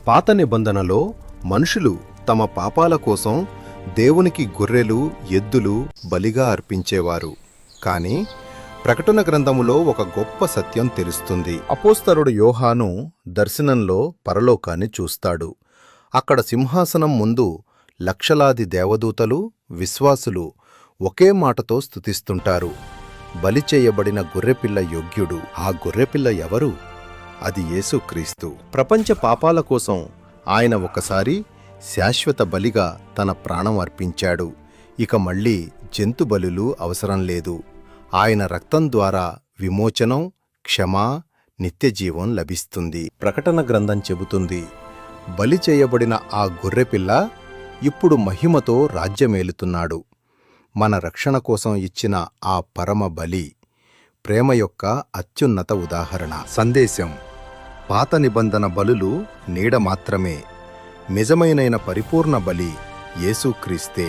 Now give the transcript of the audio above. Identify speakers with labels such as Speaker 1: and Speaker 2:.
Speaker 1: పాత నిబంధనలో మనుషులు తమ పాపాల కోసం దేవునికి గొర్రెలు, ఎద్దులు బలిగా అర్పించేవారు. కాని ప్రకటన గ్రంథములో ఒక గొప్ప సత్యం తెలుస్తుంది. అపోస్తలుడు యోహాను దర్శనంలో పరలోకాన్ని చూస్తాడు. అక్కడ సింహాసనం ముందు లక్షలాది దేవదూతలు, విశ్వాసులు ఒకే మాటతో స్తుతిస్తుంటారు. బలి చేయబడిన గొర్రెపిల్ల యోగ్యుడు. ఆ గొర్రెపిల్ల ఎవరు? అది యేసుక్రీస్తు. ప్రపంచ పాపాల కోసం ఆయన ఒకసారి శాశ్వత బలిగా తన ప్రాణం అర్పించాడు. ఇక మళ్ళీ జంతు బలులు అవసరం లేదు. ఆయన రక్తం ద్వారా విమోచనం, క్షమా, నిత్యజీవం లభిస్తుంది. ప్రకటన గ్రంథం చెబుతుంది, బలి చేయబడిన ఆ గొర్రెపిల్ల ఇప్పుడు మహిమతో రాజ్యమేలుతున్నాడు. మన రక్షణ కోసం ఇచ్చిన ఆ పరమ బలి ప్రేమ యొక్క అత్యున్నత ఉదాహరణ. సందేశం: పాత నిబంధన బలులు నీడ మాత్రమే. నిజమైన పరిపూర్ణ బలి యేసుక్రీస్తే.